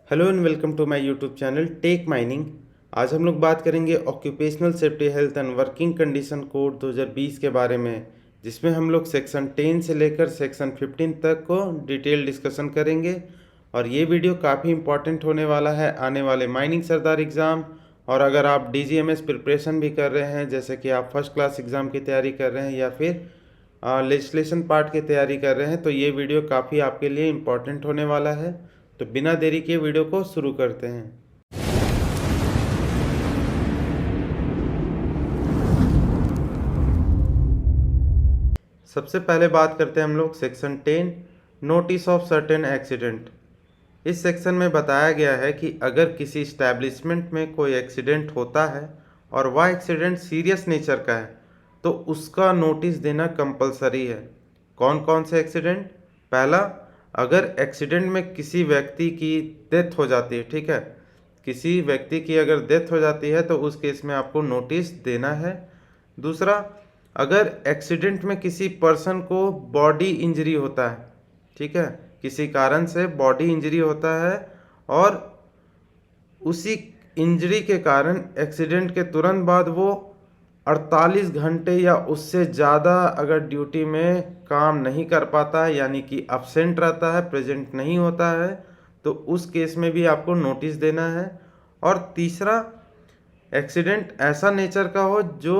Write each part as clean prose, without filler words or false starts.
Hello and welcome to my YouTube channel Tech Mining. आज हम लोग बात करेंगे occupational safety health and working condition code 2020 के बारे में, जिसमें हम लोग सेक्शन 10 से लेकर सेक्शन 15 तक को डिटेल डिस्कशन करेंगे। और ये वीडियो काफ़ी इंपॉर्टेंट होने वाला है आने वाले माइनिंग सरदार एग्ज़ाम। और अगर आप डीजीएमएस प्रिपरेशन भी कर रहे हैं, जैसे कि आप फर्स्ट क्लास एग्ज़ाम की तैयारी कर रहे हैं या फिर लेजिस्लेशन पार्ट की तैयारी कर रहे हैं, तो ये वीडियो काफ़ी आपके लिए इम्पॉर्टेंट होने वाला है। तो बिना देरी के वीडियो को शुरू करते हैं। सबसे पहले बात करते हैं हम लोग section 10 notice of certain accident. इस सेक्शन में बताया गया है कि अगर किसी इस्टेब्लिशमेंट में कोई एक्सीडेंट होता है और वह एक्सीडेंट सीरियस नेचर का है तो उसका नोटिस देना कंपलसरी है। कौन कौन से एक्सीडेंट? पहला, अगर एक्सीडेंट में किसी व्यक्ति की डेथ हो जाती है, ठीक है, किसी व्यक्ति की अगर डेथ हो जाती है तो उस केस में आपको नोटिस देना है। दूसरा, अगर एक्सीडेंट में किसी पर्सन को बॉडी इंजरी होता है, ठीक है, किसी कारण से बॉडी इंजरी होता है और उसी इंजरी के कारण एक्सीडेंट के तुरंत बाद वो 48 घंटे या उससे ज़्यादा अगर ड्यूटी में काम नहीं कर पाता है, यानी कि अब्सेंट रहता है, प्रेजेंट नहीं होता है, तो उस केस में भी आपको नोटिस देना है। और तीसरा, एक्सीडेंट ऐसा नेचर का हो जो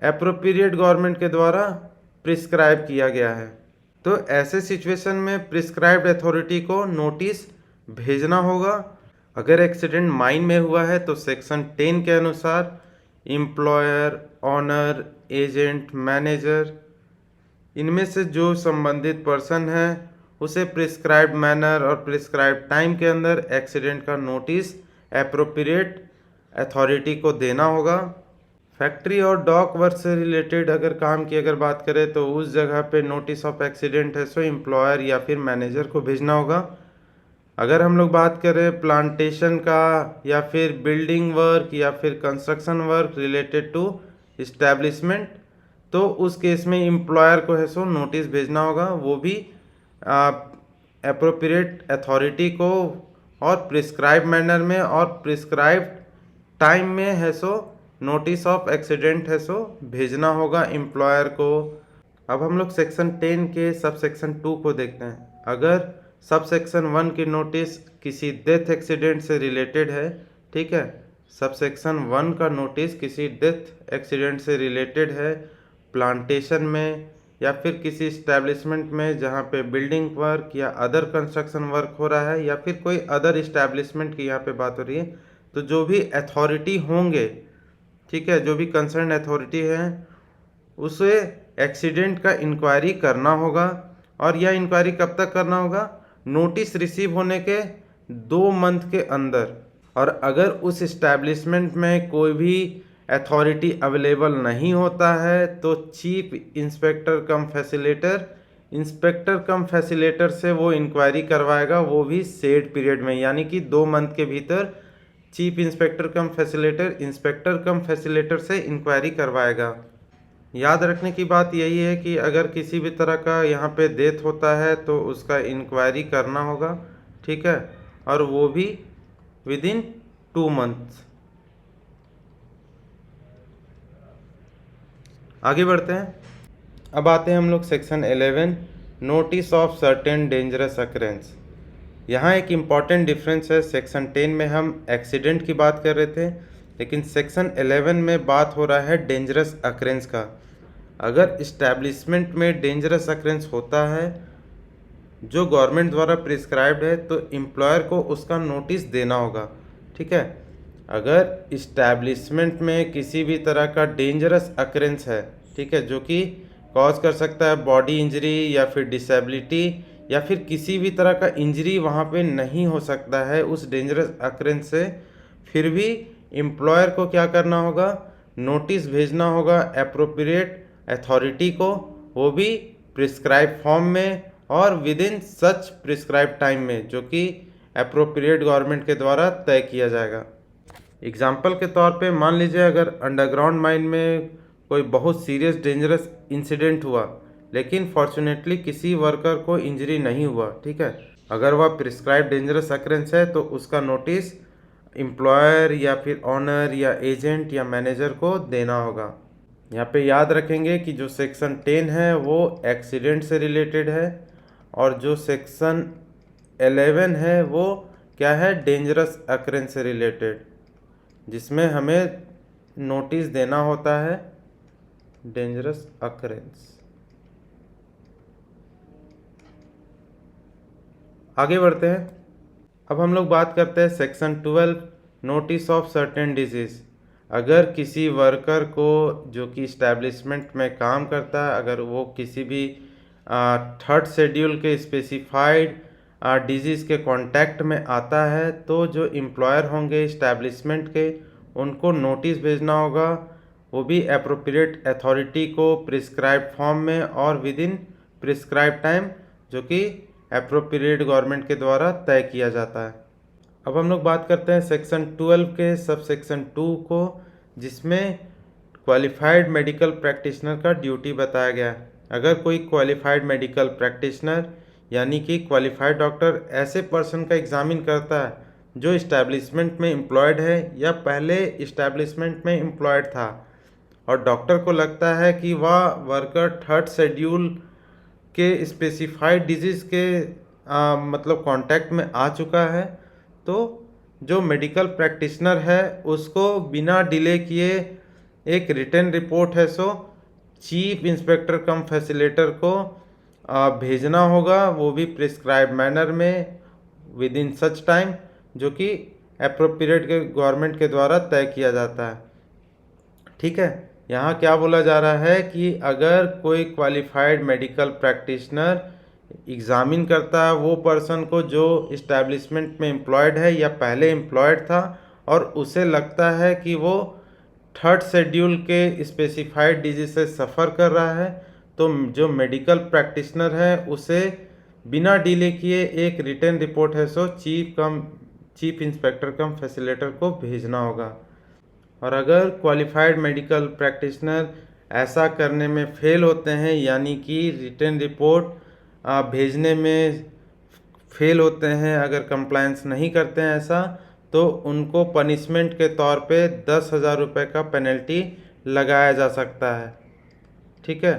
एप्रोप्रिएट गवर्नमेंट के द्वारा प्रिस्क्राइब किया गया है, तो ऐसे सिचुएशन में प्रिस्क्राइब्ड अथॉरिटी को नोटिस भेजना होगा। अगर एक्सीडेंट माइन में हुआ है तो सेक्शन 10 के अनुसार एम्प्लॉयर, ऑनर, एजेंट, मैनेजर, इनमें से जो संबंधित पर्सन है उसे प्रिस्क्राइब्ड मैनर और प्रिस्क्राइब्ड टाइम के अंदर एक्सीडेंट का नोटिस एप्रोप्रिएट अथॉरिटी को देना होगा। फैक्ट्री और डॉक वर्क से रिलेटेड अगर काम की अगर बात करें तो उस जगह पे नोटिस ऑफ एक्सीडेंट है सो एम्प्लॉयर या फिर मैनेजर को भेजना होगा। अगर हम लोग बात करें प्लांटेशन का या फिर बिल्डिंग वर्क या फिर construction work related to establishment, तो उस केस में एम्प्लॉयर को है सो नोटिस भेजना होगा, वो भी एप्रोप्रिएट अथॉरिटी को, और प्रिस्क्राइब मैनर में और प्रिस्क्राइब टाइम में है सो नोटिस ऑफ एक्सीडेंट है सो भेजना होगा एम्प्लॉयर को। अब हम लोग सेक्शन 10 के सब सेक्शन 2 को देखते हैं। अगर सब सेक्शन 1 की नोटिस किसी डेथ एक्सीडेंट से रिलेटेड है, ठीक है, सब सेक्शन 1 का नोटिस किसी डेथ एक्सीडेंट से रिलेटेड है, प्लांटेशन में या फिर किसी इस्टेब्लिशमेंट में जहाँ पे बिल्डिंग वर्क या अदर कंस्ट्रक्शन वर्क हो रहा है या फिर कोई अदर इस्टेब्लिशमेंट की यहाँ पे बात हो रही है, तो जो भी अथॉरिटी होंगे, ठीक है, जो भी कंसर्न अथॉरिटी है उसे एक्सीडेंट का इंक्वायरी करना होगा। और यह इंक्वायरी कब तक करना होगा? नोटिस रिसीव होने के 2 मंथ के अंदर। और अगर उस इस्टेब्लिशमेंट में कोई भी अथॉरिटी अवेलेबल नहीं होता है तो चीफ इंस्पेक्टर कम फैसिलेटर से वो इंक्वायरी करवाएगा, वो भी सेड पीरियड में, यानी कि 2 मंथ के भीतर चीफ इंस्पेक्टर कम फैसिलेटर से इंक्वायरी करवाएगा। याद रखने की बात यही है कि अगर किसी भी तरह का यहाँ पे डेथ होता है तो उसका इंक्वायरी करना होगा, ठीक है, और वो भी विद इन 2 मंथ्स। आगे बढ़ते हैं। अब आते हैं हम लोग section 11 notice of certain dangerous occurrence. यहाँ एक इम्पॉर्टेंट डिफरेंस है। सेक्शन 10 में हम एक्सीडेंट की बात कर रहे थे, लेकिन सेक्शन 11 में बात हो रहा है डेंजरस अकरेंस का। अगर इस्टेब्लिशमेंट में डेंजरस अकरेंस होता है जो गवर्नमेंट द्वारा प्रिस्क्राइब्ड है तो एम्प्लॉयर को उसका नोटिस देना होगा, ठीक है। अगर इस्टेब्लिशमेंट में किसी भी तरह का डेंजरस अकरेंस है, ठीक है, जो कि कॉज कर सकता है बॉडी इंजरी या फिर डिसेबिलिटी या फिर किसी भी तरह का इंजरी वहाँ पे नहीं हो सकता है उस डेंजरस अकरेंस से, फिर भी एम्प्लॉयर को क्या करना होगा? नोटिस भेजना होगा एप्रोप्रिएट अथॉरिटी को, वो भी प्रिस्क्राइब फॉर्म में और with in such prescribe time में, जो कि एप्रोप्रिएट गवर्नमेंट के द्वारा तय किया जाएगा। एग्जाम्पल के तौर पे मान लीजिए अगर अंडरग्राउंड माइन में कोई बहुत सीरियस डेंजरस इंसिडेंट हुआ लेकिन फॉर्चुनेटली किसी वर्कर को इंजरी नहीं हुआ, ठीक है। अगर वह प्रिस्क्राइब डेंजरस अकरेंस है तो उसका नोटिस एम्प्लॉयर या फिर ऑनर या एजेंट या मैनेजर को देना होगा। यहाँ पे याद रखेंगे कि जो सेक्शन 10 है वो एक्सीडेंट से रिलेटेड है और जो सेक्शन 11 है वो क्या है, डेंजरस अकरेंस से रिलेटेड, जिसमें हमें नोटिस देना होता है डेंजरस अकरेंस। आगे बढ़ते हैं। अब हम लोग बात करते हैं section 12, notice of certain disease. अगर किसी वर्कर को जो कि इस्टेब्लिशमेंट में काम करता है, अगर वो किसी भी थर्ड शेड्यूल के स्पेसिफाइड डिजीज़ के कांटेक्ट में आता है तो जो एम्प्लॉयर होंगे इस्टेब्लिशमेंट के, उनको नोटिस भेजना होगा, वो भी एप्रोप्रिएट अथॉरिटी को प्रिस्क्राइब फॉर्म में और विद इन प्रिस्क्राइब टाइम, जो कि एप्रोप्रिएट गवर्नमेंट के द्वारा तय किया जाता है। अब हम लोग बात करते हैं सेक्शन 12 के सब सेक्शन 2 को, जिसमें क्वालिफाइड मेडिकल प्रैक्टिशनर का ड्यूटी बताया गया है। अगर कोई क्वालिफाइड मेडिकल प्रैक्टिशनर यानी कि क्वालिफाइड डॉक्टर ऐसे पर्सन का एग्जामिन करता है जो इस्टेब्लिशमेंट में एम्प्लॉयड है या पहले इस्टेब्लिशमेंट में एम्प्लॉयड था, और डॉक्टर को लगता है कि वह वर्कर थर्ड शेड्यूल के स्पेसिफाइड डिजीज़ के मतलब कांटेक्ट में आ चुका है, तो जो मेडिकल प्रैक्टिशनर है उसको बिना डिले किए एक रिटन रिपोर्ट है सो चीफ इंस्पेक्टर कम फैसिलेटर को भेजना होगा, वो भी प्रिस्क्राइब मैनर में विद इन सच टाइम, जो कि एप्रोप्रिएट गवर्नमेंट के द्वारा तय किया जाता है। ठीक है, यहाँ क्या बोला जा रहा है कि अगर कोई क्वालिफाइड मेडिकल प्रैक्टिशनर एग्जामिन करता है वो पर्सन को जो इस्टेब्लिशमेंट में एम्प्लॉयड है या पहले एम्प्लॉयड था, और उसे लगता है कि वो थर्ड शेड्यूल के स्पेसिफाइड डिजीज से सफ़र कर रहा है, तो जो मेडिकल प्रैक्टिशनर है उसे बिना डिले किए एक रिटन रिपोर्ट है सो चीफ इंस्पेक्टर कम फैसिलेटर को भेजना होगा। और अगर क्वालिफाइड मेडिकल प्रैक्टिशनर ऐसा करने में फेल होते हैं, यानी कि रिटन रिपोर्ट भेजने में फेल होते हैं, अगर कंप्लायंस नहीं करते हैं ऐसा, तो उनको पनिशमेंट के तौर पे 10,000 रुपये का पेनल्टी लगाया जा सकता है। ठीक है,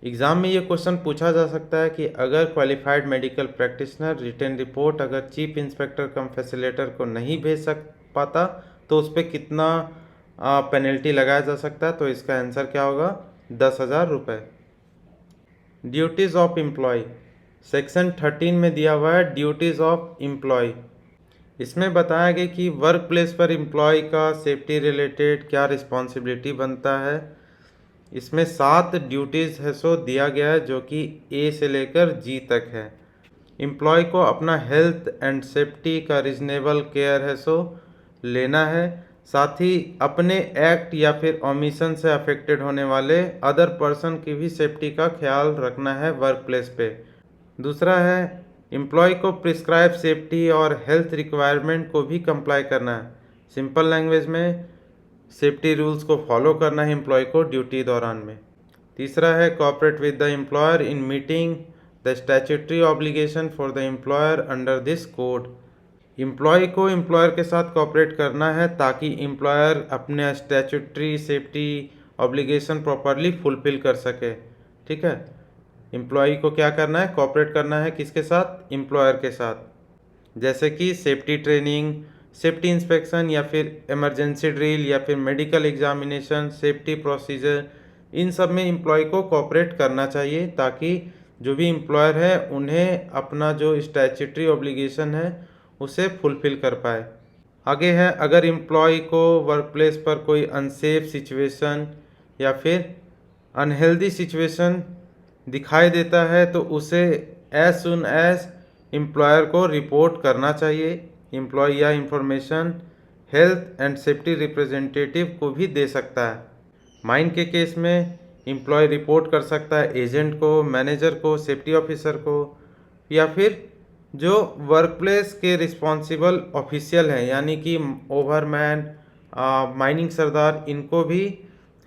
एग्ज़ाम में ये क्वेश्चन पूछा जा सकता है कि अगर qualified medical practitioner written report अगर चीफ इंस्पेक्टर कम फैसिलेटर को नहीं भेज पाता तो उस पर कितना पेनल्टी लगाया जा सकता है, तो इसका आंसर क्या होगा, 10,000 रुपये। ड्यूटीज़ ऑफ एम्प्लॉय, सेक्शन 13 में दिया हुआ है ड्यूटीज़ ऑफ एम्प्लॉय। इसमें बताया गया कि वर्क प्लेस पर एम्प्लॉय का सेफ्टी रिलेटेड क्या रिस्पॉन्सिबिलिटी बनता है। इसमें 7 ड्यूटीज़ है सो दिया गया है, जो कि ए से लेकर जी तक है। एम्प्लॉय को अपना हेल्थ एंड सेफ्टी का रीजनेबल केयर है सो लेना है, साथ ही अपने एक्ट या फिर ओमिशन से अफेक्टेड होने वाले अदर पर्सन की भी सेफ्टी का ख्याल रखना है वर्क प्लेस पे। दूसरा है एम्प्लॉय को प्रिस्क्राइब सेफ्टी और हेल्थ रिक्वायरमेंट को भी कंप्लाई करना है। सिंपल लैंग्वेज में सेफ्टी रूल्स को फॉलो करना है एम्प्लॉय को ड्यूटी दौरान में। तीसरा है cooperate with the employer in meeting the statutory obligation for the employer under this code. Employee को एम्प्लॉयर के साथ कोऑपरेट करना है ताकि एम्प्लॉयर अपने statutory safety obligation properly fulfil कर सके। ठीक है, एम्प्लॉय को क्या करना है, कोऑपरेट करना है किसके साथ, एम्प्लॉयर के साथ, जैसे कि सेफ्टी ट्रेनिंग, सेफ्टी इंस्पेक्शन या फिर इमरजेंसी ड्रिल या फिर मेडिकल एग्जामिनेशन, सेफ्टी प्रोसीजर, इन सब में एम्प्लॉय को कोऑपरेट करना चाहिए ताकि जो भी एम्प्लॉयर है उन्हें अपना जो स्टैट्यूटरी ऑब्लिगेशन है उसे फुलफिल कर पाए। आगे है, अगर एम्प्लॉय को वर्क प्लेस पर कोई अनसेफ सिचुएशन या फिर अनहेल्दी सिचुएशन दिखाई देता है तो उसे एज सुन एज एम्प्लॉयर को रिपोर्ट करना चाहिए। एम्प्लॉय या information health and safety representative को भी दे सकता है। माइन के केस में एम्प्लॉय रिपोर्ट कर सकता है एजेंट को, मैनेजर को, सेफ्टी ऑफिसर को, या फिर जो वर्क प्लेस के रिस्पॉन्सिबल ऑफिशियल हैं यानी कि ओवरमैन, माइनिंग सरदार, इनको भी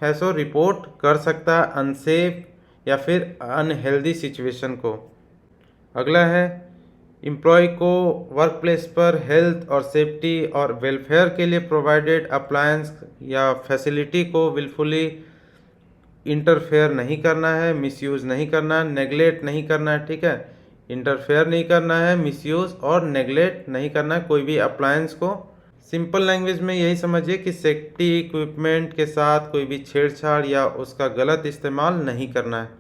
है सो रिपोर्ट कर सकता है अनसेफ या फिर अनहेल्दी सिचुएशन को। अगला है एम्प्लॉय को वर्क प्लेस पर हेल्थ और सेफ्टी और वेलफेयर के लिए प्रोवाइडेड अप्लायंस या फैसिलिटी को विलफुली इंटरफेयर नहीं करना है, मिसयूज़ नहीं करना है, नेगलेक्ट नहीं करना है, ठीक है। इंटरफेयर नहीं करना है, मिसयूज़ और नेगलेक्ट नहीं करना है कोई भी अप्लायंस को। सिंपल लैंग्वेज में यही समझिए कि सेफ्टी इक्विपमेंट के साथ कोई भी छेड़छाड़ या उसका गलत इस्तेमाल नहीं करना है।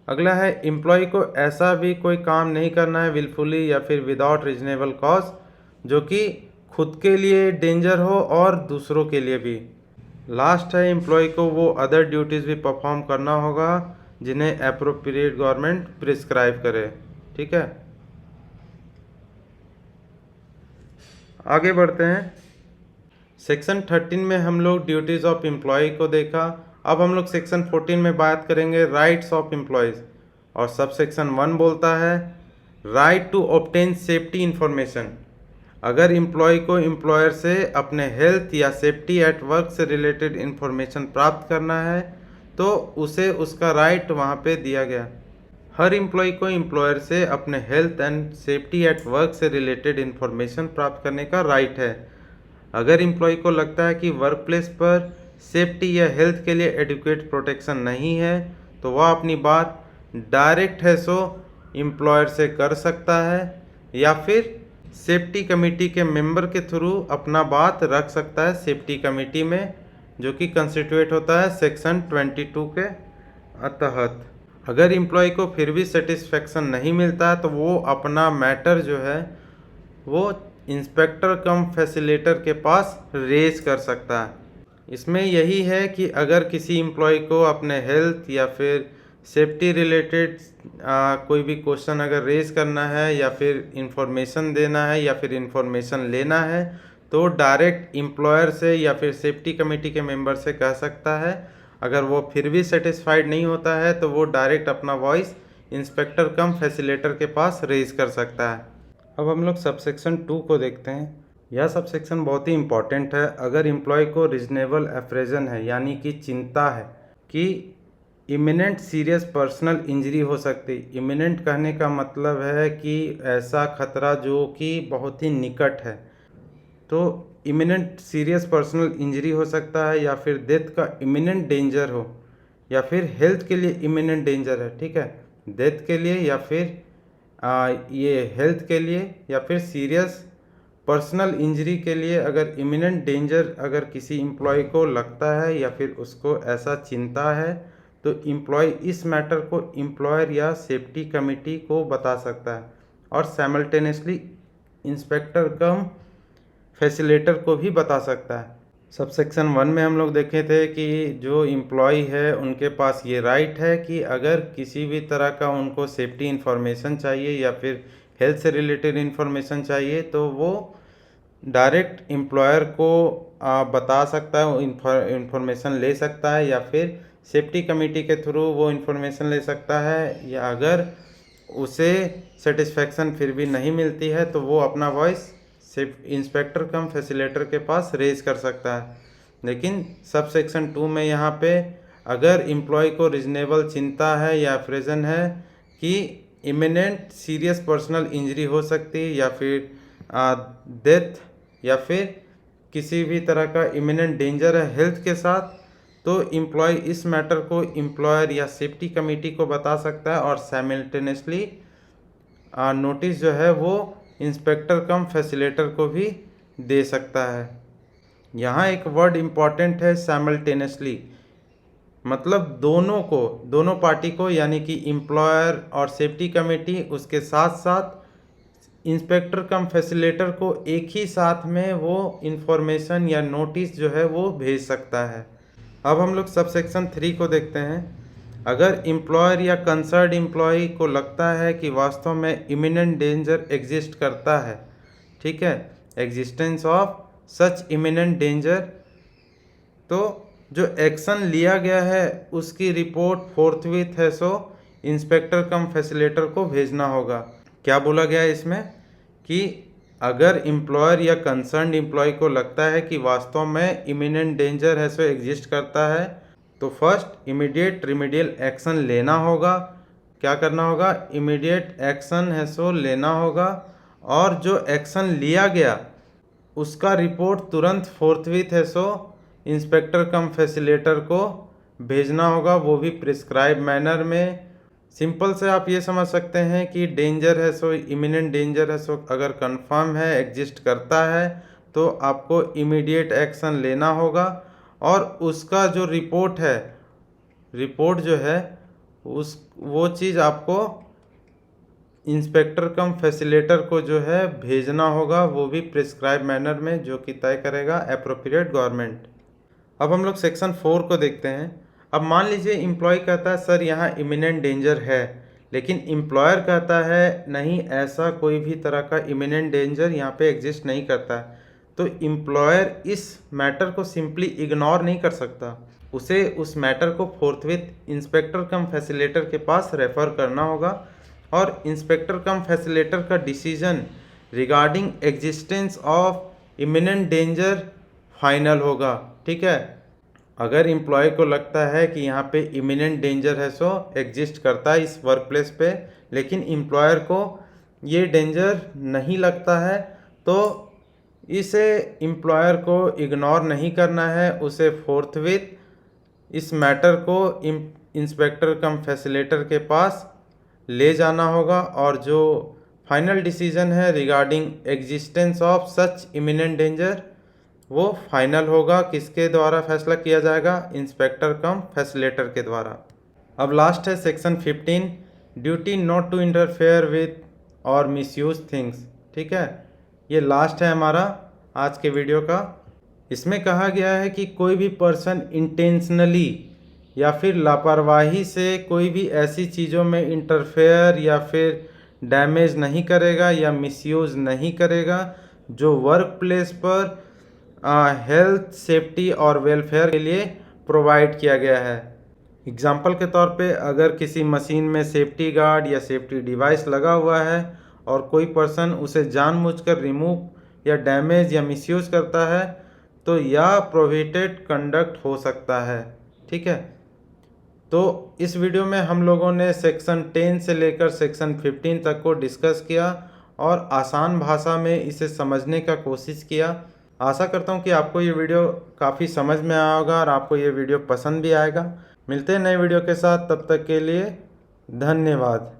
अगला है एम्प्लॉय को ऐसा भी कोई काम नहीं करना है विलफुली या फिर विदाउट रीजनेबल कॉज जो कि खुद के लिए डेंजर हो और दूसरों के लिए भी। लास्ट है एम्प्लॉय को वो अदर ड्यूटीज़ भी परफॉर्म करना होगा जिन्हें अप्रोप्रिएट गवर्नमेंट प्रिस्क्राइब करे, ठीक है। आगे बढ़ते हैं। सेक्शन 13 में हम लोग ड्यूटीज़ ऑफ एम्प्लॉय को देखा। अब हम लोग सेक्शन 14 में बात करेंगे राइट्स ऑफ एम्प्लॉयज़, और सब सेक्शन 1 बोलता है right to obtain safety information. अगर एम्प्लॉय को एम्प्लॉयर से अपने हेल्थ या सेफ्टी एट वर्क से रिलेटेड इंफॉर्मेशन प्राप्त करना है तो उसे उसका राइट वहाँ पे दिया गया। हर एम्प्लॉय को एम्प्लॉयर से अपने health and safety at work से रिलेटेड इंफॉर्मेशन प्राप्त करने का राइट है। अगर एम्प्लॉय को लगता है कि वर्क प्लेस पर सेफ्टी या हेल्थ के लिए एडिक्वेट प्रोटेक्शन नहीं है तो वह अपनी बात डायरेक्ट है सो एम्प्लॉयर से कर सकता है या फिर सेफ्टी कमेटी के मेंबर के थ्रू अपना बात रख सकता है सेफ्टी कमेटी में, जो कि कंस्टिट्यूट होता है सेक्शन 22 के तहत। अगर एम्प्लॉय को फिर भी सेटिस्फेक्शन नहीं मिलता है तो वो अपना मैटर जो है वो इंस्पेक्टर कम फैसिलेटर के पास रेज कर सकता है। इसमें यही है कि अगर किसी एम्प्लॉय को अपने हेल्थ या फिर सेफ्टी रिलेटेड कोई भी क्वेश्चन अगर रेज करना है या फिर इंफॉर्मेशन देना है या फिर इंफॉर्मेशन लेना है तो डायरेक्ट एम्प्लॉयर से या फिर सेफ्टी कमेटी के मेंबर से कह सकता है। अगर वो फिर भी सेटिस्फाइड नहीं होता है तो वो डायरेक्ट अपना वॉइस इंस्पेक्टर कम फैसिलेटर के पास रेज कर सकता है। अब हम लोग सब सेक्शन 2 को देखते हैं। यह सब सेक्शन बहुत ही इम्पॉर्टेंट है। अगर एम्प्लॉय को रीजनेबल एप्रेजन है यानी कि चिंता है कि इमिनेंट सीरियस पर्सनल इंजरी हो सकती। इमिनेंट कहने का मतलब है कि ऐसा खतरा जो कि बहुत ही निकट है, तो इमिनेंट सीरियस पर्सनल इंजरी हो सकता है या फिर डेथ का इमिनेंट डेंजर हो या फिर हेल्थ के लिए इमिनेंट डेंजर है, ठीक है। डेथ के लिए या फिर ये हेल्थ के लिए या फिर सीरियस पर्सनल इंजरी के लिए अगर इमिनेंट डेंजर अगर किसी एम्प्लॉय को लगता है या फिर उसको ऐसा चिंता है तो एम्प्लॉय इस मैटर को एम्प्लॉयर या सेफ्टी कमेटी को बता सकता है और साइमल्टेनियसली इंस्पेक्टर कम फैसिलेटर को भी बता सकता है। सब सेक्शन 1 में हम लोग देखे थे कि जो एम्प्लॉय है उनके पास ये राइट है कि अगर किसी भी तरह का उनको सेफ्टी इंफॉर्मेशन चाहिए या फिर हेल्थ से रिलेटेड इंफॉर्मेशन चाहिए तो वो डायरेक्ट एम्प्लॉयर को बता सकता है, इंफॉर्मेशन ले सकता है या फिर सेफ्टी कमेटी के थ्रू वो इंफॉर्मेशन ले सकता है, या अगर उसे सेटिस्फेक्शन फिर भी नहीं मिलती है तो वो अपना वॉइस इंस्पेक्टर कम फैसिलेटर के पास रेज कर सकता है। लेकिन सब सेक्शन 2 में यहाँ पे अगर एम्प्लॉय को रीजनेबल चिंता है या प्रेजन है कि इमिनेंट सीरियस पर्सनल इंजरी हो सकती है या फिर डेथ या फिर किसी भी तरह का इमिनेंट डेंजर है हेल्थ के साथ, तो एम्प्लॉय इस मैटर को एम्प्लॉयर या सेफ्टी कमेटी को बता सकता है और साइमल्टेनियसली नोटिस जो है वो इंस्पेक्टर कम फैसिलेटर को भी दे सकता है। यहाँ एक वर्ड इम्पॉर्टेंट है साइमल्टेनियसली, मतलब दोनों पार्टी को यानी कि एम्प्लॉयर और सेफ्टी कमेटी उसके साथ साथ इंस्पेक्टर कम फैसिलेटर को एक ही साथ में वो इंफॉर्मेशन या नोटिस जो है वो भेज सकता है। अब हम लोग सब सेक्शन 3 को देखते हैं। अगर एम्प्लॉयर या कंसर्न एम्प्लॉय को लगता है कि वास्तव में इमिनेंट डेंजर एग्जिस्ट करता है, ठीक है, existence of such imminent danger, तो जो एक्शन लिया गया है उसकी रिपोर्ट फोर्थविथ है सो इंस्पेक्टर कम फैसिलेटर को भेजना होगा। क्या बोला गया है इसमें कि अगर एम्प्लॉयर या कंसर्न एम्प्लॉय को लगता है कि वास्तव में इमिनेंट डेंजर है सो एग्जिस्ट करता है तो फर्स्ट इमीडिएट रिमीडियल एक्शन लेना होगा। क्या करना होगा? इमीडिएट एक्शन है सो लेना होगा और जो एक्शन लिया गया उसका रिपोर्ट तुरंत फोर्थविथ है सो इंस्पेक्टर कम फैसिलेटर को भेजना होगा, वो भी प्रिस्क्राइब मैनर में। सिंपल से आप ये समझ सकते हैं कि डेंजर है सो इमिनेंट डेंजर है सो अगर कंफर्म है, एग्जिस्ट करता है, तो आपको इमीडिएट एक्शन लेना होगा। और उसका जो रिपोर्ट है, रिपोर्ट जो है वो चीज़ आपको इंस्पेक्टर कम फैसिलेटर को जो है भेजना होगा, वो भी प्रिस्क्राइब मैनर में, जो कि तय करेगा एप्रोप्रिएट गवर्नमेंट। अब हम लोग सेक्शन 4 को देखते हैं। अब मान लीजिए एम्प्लॉय कहता है सर यहाँ इमिनेंट डेंजर है, लेकिन एम्प्लॉयर कहता है नहीं, ऐसा कोई भी तरह का इमिनेंट डेंजर यहाँ पे एग्जिस्ट नहीं करता है। तो एम्प्लॉयर इस मैटर को सिंपली इग्नोर नहीं कर सकता, उसे उस मैटर को फोर्थविथ इंस्पेक्टर कम फैसिलेटर के पास रेफर करना होगा और इंस्पेक्टर कम फैसिलेटर का decision regarding existence of imminent danger final होगा। ठीक है, अगर एम्प्लॉय को लगता है कि यहाँ पे इमिनेंट डेंजर है सो एग्जिस्ट करता है इस वर्क प्लेस पे, लेकिन एम्प्लॉयर को ये डेंजर नहीं लगता है, तो इसे एम्प्लॉयर को इग्नोर नहीं करना है, उसे फोर्थविथ इस मैटर को इंस्पेक्टर कम फैसिलेटर के पास ले जाना होगा और जो फाइनल डिसीजन है regarding existence of such imminent danger वो फाइनल होगा। किसके द्वारा फैसला किया जाएगा? इंस्पेक्टर कम फैसिलेटर के द्वारा। अब लास्ट है section 15, duty not to interfere with और मिसयूज थिंग्स। ठीक है, ये लास्ट है हमारा आज के वीडियो का। इसमें कहा गया है कि कोई भी पर्सन इंटेंशनली या फिर लापरवाही से कोई भी ऐसी चीज़ों में इंटरफेयर या फिर डैमेज नहीं करेगा या मिसयूज़ नहीं करेगा जो वर्क प्लेस पर हेल्थ, सेफ्टी और वेलफेयर के लिए प्रोवाइड किया गया है। एग्जाम्पल के तौर पे अगर किसी मशीन में सेफ्टी गार्ड या सेफ्टी डिवाइस लगा हुआ है और कोई पर्सन उसे जानबूझकर रिमूव या डैमेज या मिसयूज़ करता है तो यह प्रोहिबिटेड कंडक्ट हो सकता है। ठीक है, तो इस वीडियो में हम लोगों ने सेक्शन 10 से लेकर सेक्शन 15 तक को डिस्कस किया और आसान भाषा में इसे समझने का कोशिश किया। आशा करता हूँ कि आपको ये वीडियो काफ़ी समझ में आया होगा और आपको ये वीडियो पसंद भी आएगा। मिलते हैं नए वीडियो के साथ, तब तक के लिए धन्यवाद।